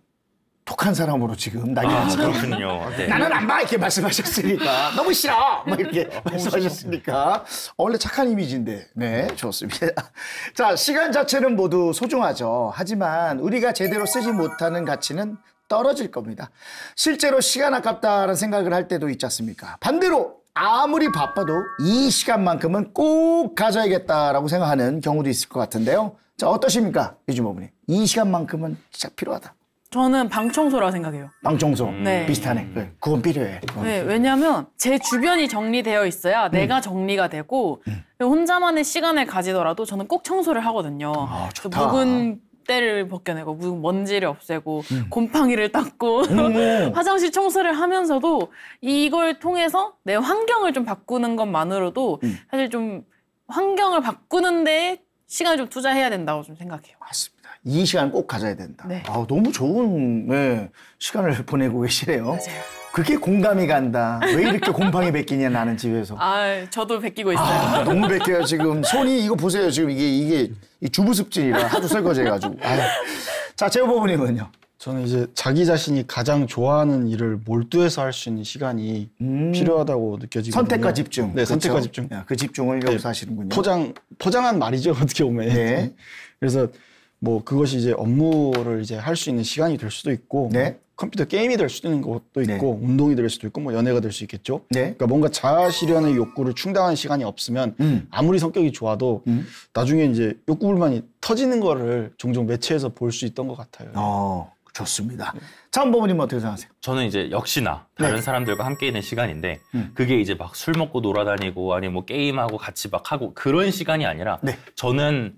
독한 사람으로 지금
그렇군요. 네.
나는 안 봐 이렇게 말씀하셨으니까 너무 싫어 뭐 이렇게 말씀하셨으니까 원래 착한 이미지인데 네 좋습니다. 자 시간 자체는 모두 소중하죠. 하지만 우리가 제대로 쓰지 못하는 가치는 떨어질 겁니다. 실제로 시간 아깝다는 생각을 할 때도 있지 않습니까? 반대로 아무리 바빠도 이 시간만큼은 꼭 가져야겠다라고 생각하는 경우도 있을 것 같은데요. 자 어떠십니까 유진 법원님? 이 시간만큼은 진짜 필요하다.
저는 방 청소라고 생각해요.
방 청소
네.
비슷하네. 그건 필요해.
네, 왜냐하면 제 주변이 정리되어 있어야 내가 정리가 되고 혼자만의 시간을 가지더라도 저는 꼭 청소를 하거든요.
좋다.
묵은 때를 벗겨내고 묵은 먼지를 없애고 곰팡이를 닦고 화장실 청소를 하면서도 이걸 통해서 내 환경을 좀 바꾸는 것만으로도 사실 좀 환경을 바꾸는데 시간을 좀 투자해야 된다고 좀 생각해요.
맞습니다. 이 시간 꼭 가져야 된다.
네.
너무 좋은 시간을 보내고 계시네요. 맞아요. 그게 공감이 간다. 왜 이렇게 곰팡이 뱉기냐 나는 집에서.
저도 베끼고 있어요.
너무 뱉겨요 지금. 손이 이거 보세요 지금 이게 주부습진이라 하도 설거지해가지고. 자 최호 법원님은요?
저는 이제 자기 자신이 가장 좋아하는 일을 몰두해서 할 수 있는 시간이 필요하다고 느껴지거든요.
선택과 집중.
네,
그렇죠?
선택과 집중.
그 집중을 여기서 하시는군요.
포장한 말이죠 어떻게 보면.
네.
그래서 뭐 그것이 이제 업무를 이제 할 수 있는 시간이 될 수도 있고
네.
컴퓨터 게임이 될 수도 있는 것도 있고 운동이 될 수도 있고 뭐 연애가 될 수 있겠죠.
네.
그러니까 뭔가 자아 실현의 욕구를 충당하는 시간이 없으면 아무리 성격이 좋아도 나중에 이제 욕구 불만이 터지는 거를 종종 매체에서 볼 수 있던 것 같아요.
좋습니다. 차은 법원님은 어떻게 생각하세요?
저는 이제 역시나 다른 사람들과 함께 있는 시간인데 그게 이제 막 술 먹고 놀아다니고 아니면 뭐 게임하고 같이 막 하고 그런 시간이 아니라 저는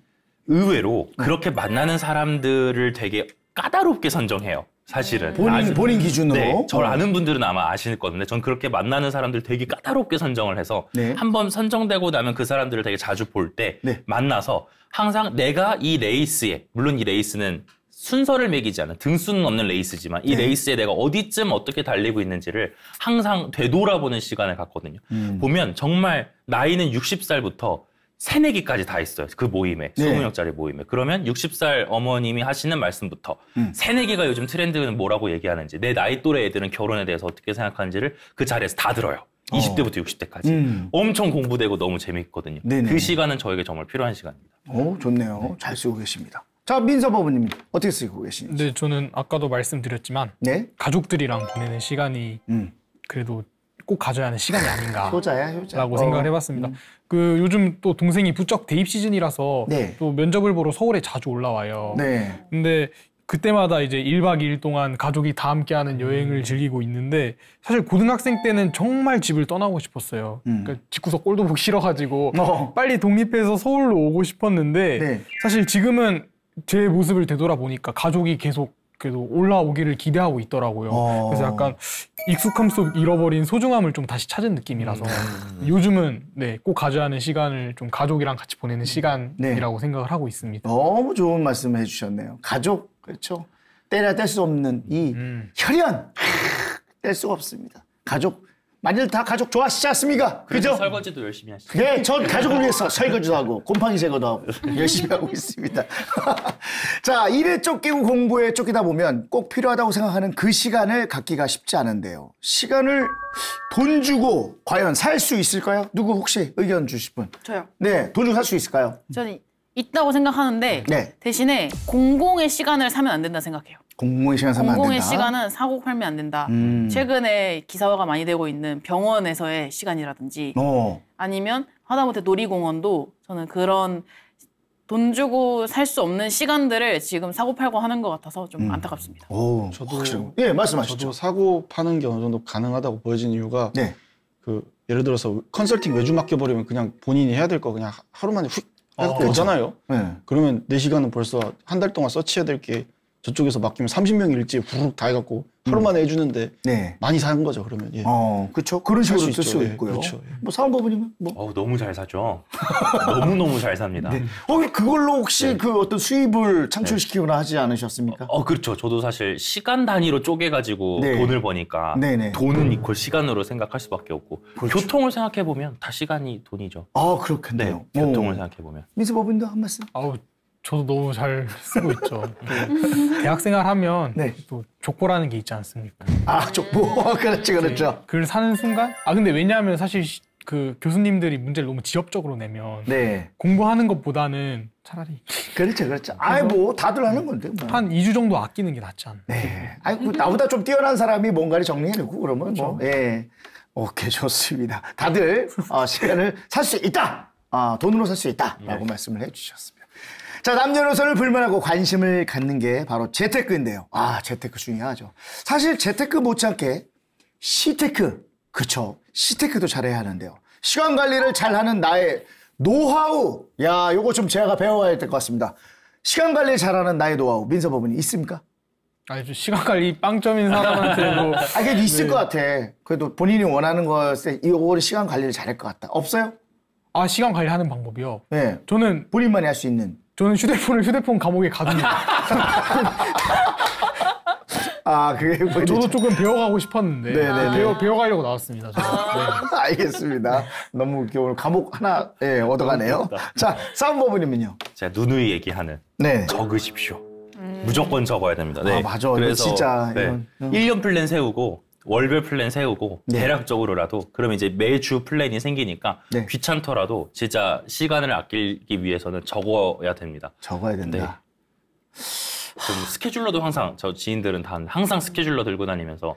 의외로 그렇게 만나는 사람들을 되게 까다롭게 선정해요. 사실은.
본인 기준으로.
네, 저를 아는 분들은 아마 아실 건데 전 그렇게 만나는 사람들 되게 까다롭게 선정을 해서
네.
한번 선정되고 나면 그 사람들을 되게 자주 볼 때
네.
만나서 항상 내가 이 레이스에 물론 이 레이스는 순서를 매기지 않은 등수는 없는 레이스지만 이 레이스에 내가 어디쯤 어떻게 달리고 있는지를 항상 되돌아보는 시간을 갖거든요. 보면 정말 나이는 60살부터 새내기까지 다 있어요. 그 모임에, 20명짜리 모임에. 그러면 60살 어머님이 하시는 말씀부터 새내기가 요즘 트렌드는 뭐라고 얘기하는지, 내 나이 또래 애들은 결혼에 대해서 어떻게 생각하는지를 그 자리에서 다 들어요. 20대부터 60대까지. 엄청 공부되고 너무 재밌거든요.
네네.
그 시간은 저에게 정말 필요한 시간입니다.
좋네요. 잘 쓰고 계십니다. 자, 민서 법원님 어떻게 쓰고 계시는지.
네, 저는 아까도 말씀드렸지만 가족들이랑 보내는 시간이 그래도 꼭 가져야 하는 시간이 아닌가 라고 생각을 해봤습니다. 그 요즘 또 동생이 부쩍 대입 시즌이라서 또 면접을 보러 서울에 자주 올라와요. 근데 그때마다 이제 1박 2일 동안 가족이 다 함께하는 여행을 즐기고 있는데 사실 고등학생 때는 정말 집을 떠나고 싶었어요. 그러니까 집구석 꼴도 보기 싫어가지고 빨리 독립해서 서울로 오고 싶었는데 사실 지금은 제 모습을 되돌아보니까 가족이 계속 그래도 올라오기를 기대하고 있더라고요. 그래서 약간 익숙함 속 잃어버린 소중함을 좀 다시 찾은 느낌이라서 요즘은 꼭 가져야 하는 시간을 좀 가족이랑 같이 보내는 시간이라고 생각을 하고 있습니다.
너무 좋은 말씀을 해주셨네요. 가족, 그렇죠. 때려야 뗄 수 없는 이 혈연, 뗄 수가 없습니다. 가족, 많이들 다 가족 좋아하시지 않습니까? 그죠?
설거지도 열심히 하시죠.
네, 전 가족을 위해서 설거지도 하고 곰팡이 제거도 하고 열심히 하고 있습니다. 자, 일에 쫓기고 공부에 쫓기다 보면 꼭 필요하다고 생각하는 그 시간을 갖기가 쉽지 않은데요. 시간을 돈 주고 과연 살 수 있을까요? 누구 혹시 의견 주실 분?
저요.
네, 돈 주고 살 수 있을까요?
저는 있다고 생각하는데 대신에 공공의 시간을 사면 안 된다 생각해요.
공공의 시간 사면 안 된다.
공공의 시간은 사고 팔면 안 된다. 최근에 기사화가 많이 되고 있는 병원에서의 시간이라든지 아니면 하다못해 놀이공원도 저는 그런 돈 주고 살 수 없는 시간들을 지금 사고 팔고 하는 것 같아서 좀 안타깝습니다.
저도
말씀하시죠.
저도 사고 파는 게 어느 정도 가능하다고 보여지는 이유가 그 예를 들어서 컨설팅 외주 맡겨버리면 그냥 본인이 해야 될 거 그냥 하루 만에 훅 해갖고 오잖아요. 그러면 내 시간은 벌써 한 달 동안 서치해야 될 게 저쪽에서 맡기면 30명 일지에 후룩 다 해갖고 하루 만에 해주는데 많이 사는 거죠, 그러면.
그렇죠. 그런 식으로 쓸 수 있고요.
그렇죠.
뭐 사원법원님은 뭐?
너무 잘 사죠. 너무너무 잘 삽니다.
그걸로 혹시 그 어떤 수입을 창출시키거나 하지 않으셨습니까?
그렇죠. 저도 사실 시간 단위로 쪼개가지고 돈을 버니까 돈은 이퀄 시간으로 생각할 수밖에 없고 교통을 생각해보면 다 시간이 돈이죠.
그렇겠네요.
교통을 생각해보면.
민수법인도 한 말씀?
저도 너무 잘 쓰고 있죠. 대학생활 하면 또 족보라는 게 있지 않습니까?
족보. 그렇죠.
글을 사는 순간? 근데 왜냐하면 사실 그 교수님들이 문제를 너무 지엽적으로 내면 공부하는 것보다는 차라리
그렇죠. 다들 하는 건데 뭐.
한 2주 정도 아끼는 게 낫지 않나.
나보다 좀 뛰어난 사람이 뭔가를 정리해놓고 그러면 뭐. 오케이, 좋습니다. 다들 시간을 살 수 있다. 돈으로 살 수 있다라고 말씀을 해주셨습니다. 자, 남녀노소를 불문하고 관심을 갖는 게 바로 재테크인데요. 재테크 중요하죠. 사실 재테크 못지않게 시테크, 그렇죠. 시테크도 잘해야 하는데요. 시간 관리를 잘하는 나의 노하우, 요거 좀 제가 배워야 될 것 같습니다. 시간 관리를 잘하는 나의 노하우, 민서법원이 있습니까?
시간 관리 빵점인 사람한테도
그게 있을 것 같아. 그래도 본인이 원하는 것에 이거를 시간 관리를 잘할 것 같다. 없어요?
시간 관리하는 방법이요?
네.
저는
본인만이 할 수 있는.
저는 휴대폰 감옥에 가둡니다.
그게 뭐
저도 조금 배워가고 싶었는데 배워가려고 나왔습니다.
알겠습니다. 너무 오늘 감옥 하나 얻어가네요. 자, 사운법원님은요?
제가 누누이 얘기하는 적으십시오. 무조건 적어야 됩니다.
맞아.
그래서
진짜
1년 플랜 세우고 월별 플랜 세우고 대략적으로라도 그러면 이제 매주 플랜이 생기니까 귀찮더라도 진짜 시간을 아끼기 위해서는 적어야 됩니다.
적어야 된다.
스케줄러도 항상 저 지인들은 다 항상 스케줄러 들고 다니면서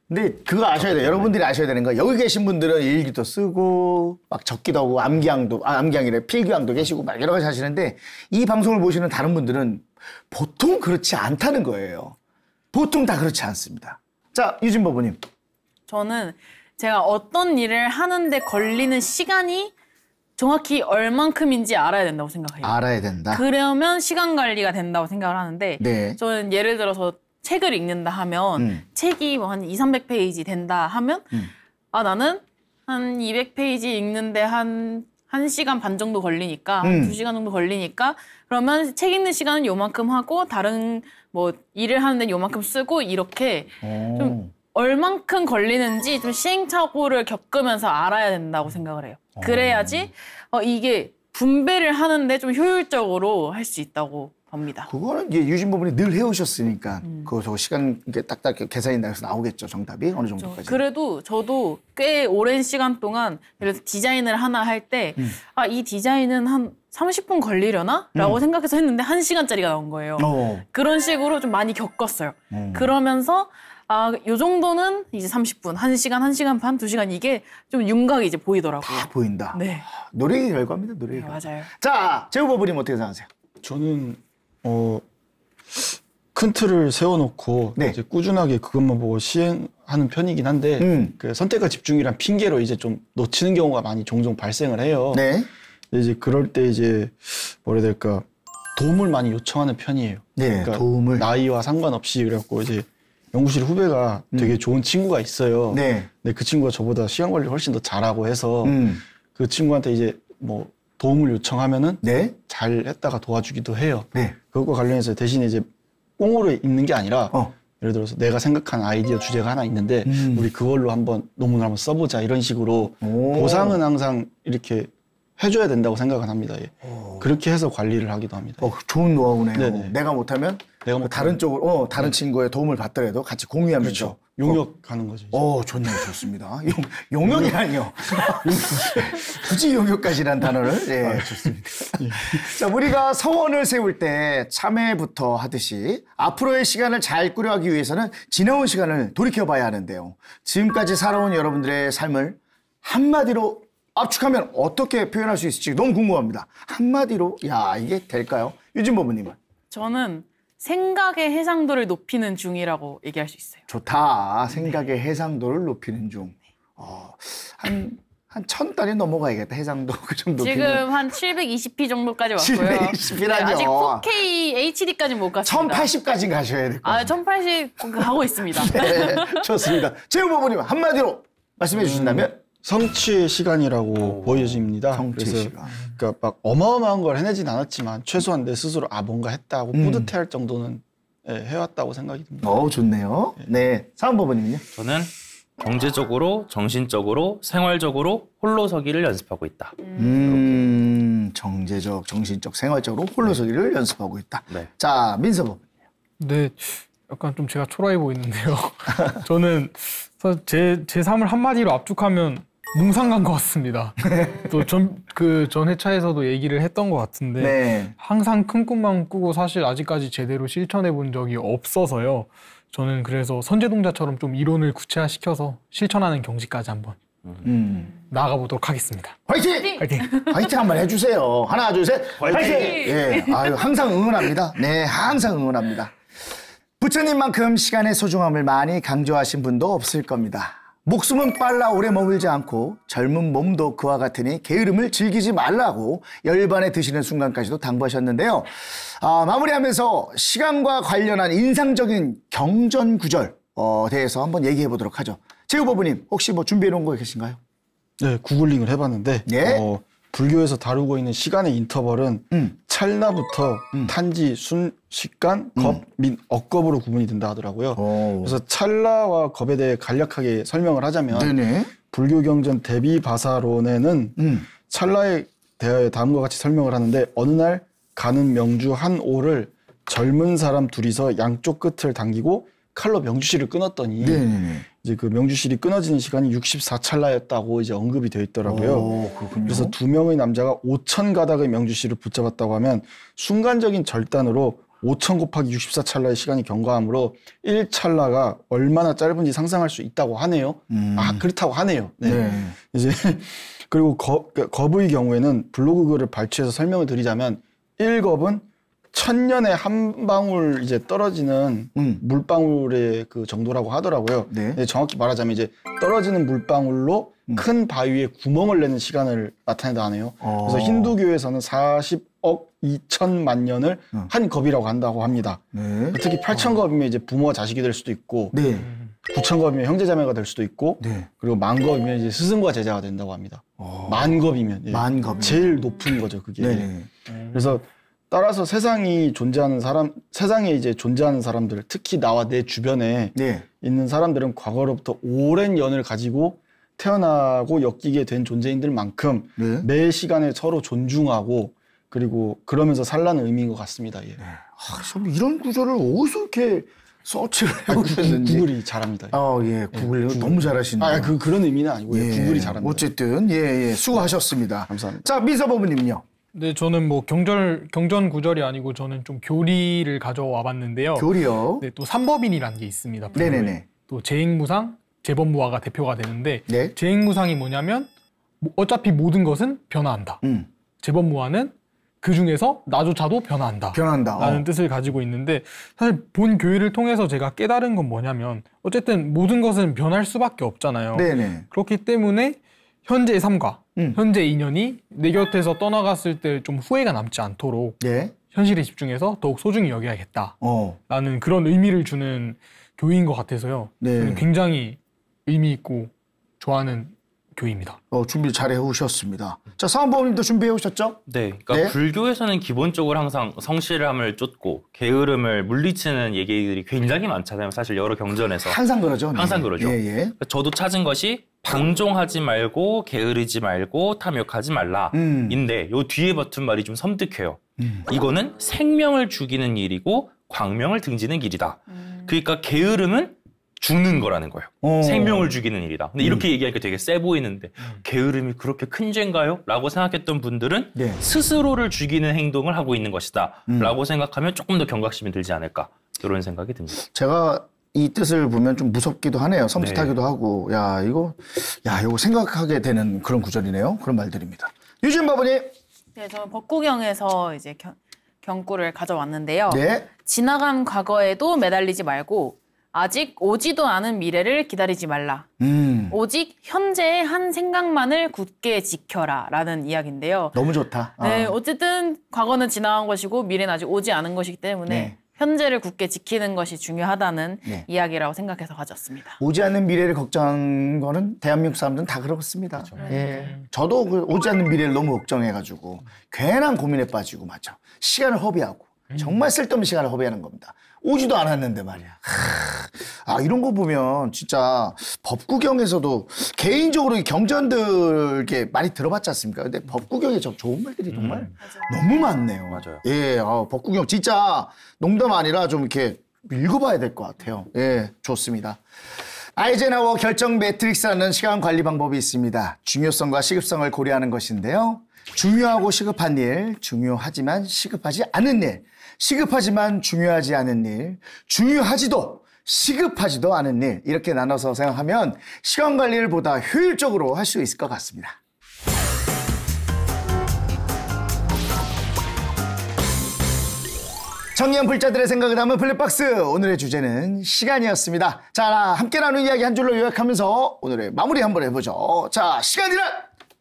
근데 그거 아셔야 돼요. 여러분들이 아셔야 되는 거 여기 계신 분들은 일기도 쓰고 막 적기도 하고 암기양이래 필기양도 계시고 막 여러 가지 하시는데 이 방송을 보시는 다른 분들은 보통 그렇지 않다는 거예요. 보통 다 그렇지 않습니다. 자, 유진 법원님.
저는 제가 어떤 일을 하는데 걸리는 시간이 정확히 얼만큼인지 알아야 된다고 생각해요.
알아야 된다.
그러면 시간 관리가 된다고 생각을 하는데 저는 예를 들어서 책을 읽는다 하면 책이 뭐 한 200~300페이지 된다 하면 아 나는 한 200페이지 읽는데 한 1시간 반 정도 걸리니까 한 2시간 정도 걸리니까 그러면 책 읽는 시간은 요만큼 하고 다른 뭐 일을 하는데 요만큼 쓰고 이렇게 좀 얼만큼 걸리는지 좀 시행착오를 겪으면서 알아야 된다고 생각을 해요. 그래야지 이게 분배를 하는데 좀 효율적으로 할 수 있다고 봅니다.
그거는 이제 유진부분이 늘 해오셨으니까 그 시간 이렇게 딱딱 계산이 나서 나오겠죠. 정답이 어느 정도까지.
그래도 저도 꽤 오랜 시간 동안 예를 들어서 디자인을 하나 할 때 이 디자인은 한 30분 걸리려나? 라고 생각해서 했는데 1시간짜리가 나온 거예요. 그런 식으로 좀 많이 겪었어요. 그러면서 요 정도는 이제 30분, 1시간, 1시간 반, 2시간 이게 좀 윤곽이 이제 보이더라고요.
다 보인다.
네.
노력의 결과입니다. 노력의 결과.
맞아요.
자, 제후보부님 어떻게 생각하세요?
저는 큰 틀을 세워놓고 이제 꾸준하게 그것만 보고 시행하는 편이긴 한데 그 선택과 집중이란 핑계로 이제 좀 놓치는 경우가 많이 종종 발생을 해요. 네. 이제 그럴 때 이제 뭐라 해야 될까 도움을 많이 요청하는 편이에요. 네, 그러니까 도움을 나이와 상관없이 그래갖고 이제 연구실 후배가 되게 좋은 친구가 있어요. 네. 근데 그 친구가 저보다 시간 관리를 훨씬 더 잘하고 해서 그 친구한테 이제 뭐 도움을 요청하면은 잘 했다가 도와주기도 해요. 네. 그것과 관련해서 대신에 이제 꽁으로 읽는 게 아니라 예를 들어서 내가 생각한 아이디어 주제가 하나 있는데 우리 그걸로 한번 논문을 한번 써보자 이런 식으로 보상은 항상 이렇게 해줘야 된다고 생각은 합니다. 예. 그렇게 해서 관리를 하기도 합니다.
좋은 노하우네요. 네네. 내가 못하면 다른 쪽으로 다른 친구의 도움을 받더라도 같이 공유하면서
그렇죠. 용역하는 거죠.
좋네요. 좋습니다. 용역이라니요. 굳이 용역까지란 단어를. 예, 좋습니다. 자, 우리가 서원을 세울 때 참회부터 하듯이 앞으로의 시간을 잘 꾸려가기 위해서는 지나온 시간을 돌이켜봐야 하는데요. 지금까지 살아온 여러분들의 삶을 한마디로 압축하면 어떻게 표현할 수 있을지 너무 궁금합니다. 한마디로 이게 될까요? 유진법부님은?
저는 생각의 해상도를 높이는 중이라고 얘기할 수 있어요.
좋다. 생각의 해상도를 높이는 중. 한 1000단위 넘어가야겠다. 해상도 그 정도.
지금 한 720p 정도까지 왔고요.
720p라뇨.
아직 4K HD까지는 못 갔습니다.
1080까지 가셔야 될 거예요.
1080 가고 있습니다.
네, 좋습니다. 제후보부님 한마디로 말씀해 주신다면?
성취의 시간이라고 보여집니다.
성취의 시간.
그러니까 막 어마어마한 걸 해내진 않았지만 최소한 내 스스로 뭔가 했다고 뿌듯해할 정도는 해왔다고 생각이 듭니다.
좋네요. 네, 사은법원님은요?
저는 경제적으로, 정신적으로, 생활적으로 홀로서기를 연습하고 있다.
경제적, 정신적, 생활적으로 홀로서기를 연습하고 있다.
네.
자, 민서법원님.
네, 약간 좀 제가 초라해 보이는데요. 저는 제 삶을 한마디로 압축하면 뭉상간 것 같습니다. 또 전 회차에서도 얘기를 했던 것 같은데 항상 큰 꿈만 꾸고 사실 아직까지 제대로 실천해 본 적이 없어서요. 저는 그래서 선제동자처럼 좀 이론을 구체화시켜서 실천하는 경지까지 한번 나가보도록 하겠습니다.
화이팅!
화이팅!
화이팅 한번 해주세요. 하나, 둘, 셋. 화이팅! 예, 항상 응원합니다. 네, 항상 응원합니다. 부처님만큼 시간의 소중함을 많이 강조하신 분도 없을 겁니다. 목숨은 빨라 오래 머물지 않고 젊은 몸도 그와 같으니 게으름을 즐기지 말라고 열반에 드시는 순간까지도 당부하셨는데요. 마무리하면서 시간과 관련한 인상적인 경전 구절 대해서 한번 얘기해 보도록 하죠. 제후보부님 혹시 뭐 준비해 놓은 거 계신가요?
네, 구글링을 해봤는데 불교에서 다루고 있는 시간의 인터벌은 찰나부터 탄지, 순식간, 겁, 민, 억겁으로 구분이 된다 하더라고요. 그래서 찰나와 겁에 대해 간략하게 설명을 하자면 불교 경전 대비바사론에는 찰나에 대하여 다음과 같이 설명을 하는데 어느 날 가는 명주 한 오를 젊은 사람 둘이서 양쪽 끝을 당기고 칼로 명주실을 끊었더니 이제 그 명주실이 끊어지는 시간이 64찰나였다고 이제 언급이 되어 있더라고요. 그래서 2명의 남자가 5,000 가닥의 명주실을 붙잡았다고 하면 순간적인 절단으로 5,000 곱하기 64찰나의 시간이 경과하므로 1찰나가 얼마나 짧은지 상상할 수 있다고 하네요. 그렇다고 하네요. 이제 그리고 겁의 경우에는 블로그 글을 발췌해서 설명을 드리자면 1겁은 천년에 한 방울 이제 떨어지는 물방울의 그 정도라고 하더라고요. 네. 정확히 말하자면 이제 떨어지는 물방울로 큰 바위에 구멍을 내는 시간을 나타낸다 하네요. 그래서 힌두교에서는 40억 2천만 년을 한 겁이라고 한다고 합니다. 네. 특히 8,000겁이면 이제 부모와 자식이 될 수도 있고, 네. 9,000겁이면 형제자매가 될 수도 있고, 네. 그리고 10,000겁이면 이제 스승과 제자가 된다고 합니다. 10,000겁이면 예. 10,000겁 제일 높은 거죠, 그게. 네. 그래서 따라서 세상에 존재하는 사람들, 특히 나와 내 주변에 네. 있는 사람들은 과거로부터 오랜 연을 가지고 태어나고 엮이게 된 존재인들만큼 네. 매 시간에 서로 존중하고 그리고 그러면서 살라는 의미인 것 같습니다. 예.
참 이런 구절을 어디서 이렇게 서치를 해오셨는지.
구글이 잘합니다.
예. 구글 너무 잘하시네요.
그런 의미는 아니고요.
예.
구글이 잘합니다.
어쨌든 수고하셨습니다.
감사합니다.
자, 민서법은님요.
네, 저는 뭐 경전 구절이 아니고 저는 좀 교리를 가져와 봤는데요.
교리요?
네, 또 삼법인이라는 게 있습니다.
네네네.
또 재행무상, 재법무화가 대표가 되는데
네?
재행무상이 뭐냐면 어차피 모든 것은 변화한다. 재법무화는 그 중에서 나조차도 변화한다. 라는 뜻을 가지고 있는데 사실 본 교리를 통해서 제가 깨달은 건 뭐냐면 어쨌든 모든 것은 변할 수밖에 없잖아요.
네네.
그렇기 때문에 현재의 삶과 현재 인연이 내 곁에서 떠나갔을 때 좀 후회가 남지 않도록 네. 현실에 집중해서 더욱 소중히 여겨야겠다라는 그런 의미를 주는 교리인 것 같아서요. 네. 저는 굉장히 의미 있고 좋아하는 교리입니다.
준비 잘 해오셨습니다. 자, 사원법님도 준비해 오셨죠?
네, 그러니까 불교에서는 기본적으로 항상 성실함을 쫓고 게으름을 물리치는 얘기들이 굉장히 많잖아요. 사실 여러 경전에서
항상 그러죠.
항상 그러죠.
예.
저도 찾은 것이 방종하지 말고 게으르지 말고 탐욕하지 말라인데 요 뒤에 붙은 말이 좀 섬뜩해요. 이거는 생명을 죽이는 일이고 광명을 등지는 길이다. 그러니까 게으름은 죽는 거라는 거예요. 생명을 죽이는 일이다. 근데 이렇게 얘기하니까 되게 세 보이는데 게으름이 그렇게 큰 죄인가요? 라고 생각했던 분들은 네. 스스로를 죽이는 행동을 하고 있는 것이다. 라고 생각하면 조금 더 경각심이 들지 않을까 이런 생각이 듭니다.
제가 이 뜻을 보면 좀 무섭기도 하네요. 섬찟하기도 네. 하고 이거 생각하게 되는 그런 구절이네요. 그런 말들입니다. 유진 바보님.
네, 저는 법구경에서 이제 경구를 가져왔는데요.
네.
지나간 과거에도 매달리지 말고 아직 오지도 않은 미래를 기다리지 말라. 오직 현재의 한 생각만을 굳게 지켜라 라는 이야기인데요.
너무 좋다.
네, 어쨌든 과거는 지나간 것이고 미래는 아직 오지 않은 것이기 때문에 네. 현재를 굳게 지키는 것이 중요하다는 네. 이야기라고 생각해서 가졌습니다.
오지 않는 미래를 걱정한 거는 대한민국 사람들은 다 그렇습니다. 그렇죠. 예. 저도 오지 않는 미래를 너무 걱정해가지고 괜한 고민에 빠지고 맞아. 시간을 허비하고 정말 쓸데없는 시간을 허비하는 겁니다. 오지도 않았는데 말이야. 이런 거 보면 진짜 법구경에서도 개인적으로 경전들 이렇게 많이 들어봤지 않습니까? 근데 법구경에 좋은 말들이 정말 너무 많네요.
맞아요.
예, 법구경 진짜 농담 아니라 좀 이렇게 읽어봐야 될 것 같아요. 예, 좋습니다. 아이젠하워 결정 매트릭스라는 시간 관리 방법이 있습니다. 중요성과 시급성을 고려하는 것인데요. 중요하고 시급한 일, 중요하지만 시급하지 않은 일, 시급하지만 중요하지 않은 일, 중요하지도 시급하지도 않은 일 이렇게 나눠서 생각하면 시간 관리를 보다 효율적으로 할 수 있을 것 같습니다. 청년 불자들의 생각을 담은 블랙박스 오늘의 주제는 시간이었습니다. 자, 함께 나눈 이야기 한 줄로 요약하면서 오늘의 마무리 한번 해보죠. 자, 시간이란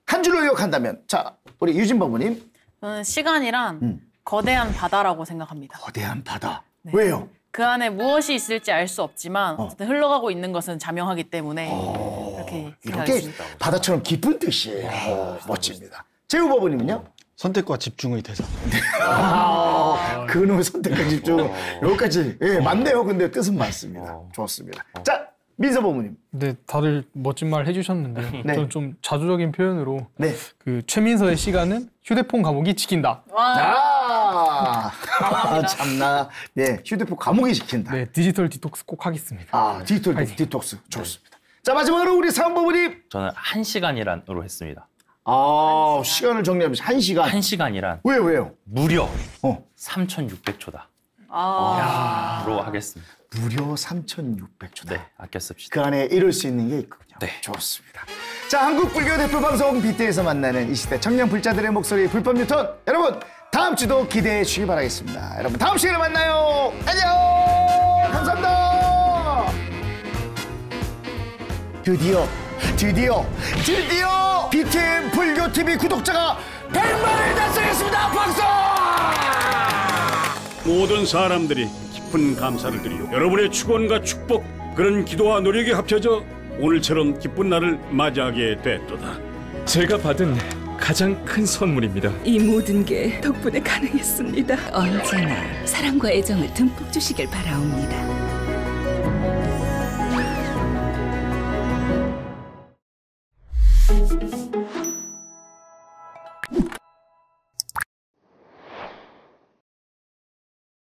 한 줄로 요약한다면 자, 우리 유진 법무님.
저는 시간이란 거대한 바다라고 생각합니다.
거대한 바다. 네. 왜요?
그 안에 무엇이 있을지 알 수 없지만 어쨌든 흘러가고 있는 것은 자명하기 때문에
이렇게 바다처럼 깊은 뜻이에요. 멋집니다. 재우 법무님은요?
선택과 집중의 대상.
그놈의 선택과 집중. 여기까지 맞네요. 근데 뜻은 맞습니다. 좋습니다. 자, 민서 법무님.
네, 다들 멋진 말 해주셨는데
네.
저는 좀 자조적인 표현으로
네.
그 최민서의 시간은 휴대폰 감옥이 지킨다.
참나. 네, 휴대폰 감옥이 지킨다.
네, 디지털 디톡스 꼭 하겠습니다.
디지털 디톡스 좋습니다. 자, 마지막으로 우리 사원법무님.
저는 1시간이란으로 했습니다.
시간을 정리하면서 1시간.
1시간이란.
왜요?
무려 3,600초다. 로 하겠습니다.
무려 3,600초다.
네, 아껴 씁시다.
그 안에 이룰 수 있는 게 있군요.
네.
좋습니다. 자, 한국 불교 대표 방송 BT에서 만나는 이 시대 청년 불자들의 목소리 불법 뉴턴. 여러분, 다음 다음 주도 기대해 주시기 바라겠습니다. 여러분 다음 시간에 만나요. 안녕. 감사합니다. 드디어 BTN 불교TV 구독자가 100만을 달성했습니다. 박수!
모든 사람들이 깊은 감사를 드리고 여러분의 축원과 축복, 그런 기도와 노력이 합쳐져 오늘처럼 기쁜 날을 맞이하게 됐도다.
제가 받은 가장 큰 선물입니다.
이 모든 게 덕분에 가능했습니다. 언제나 사랑과 애정을 듬뿍 주시길 바라옵니다.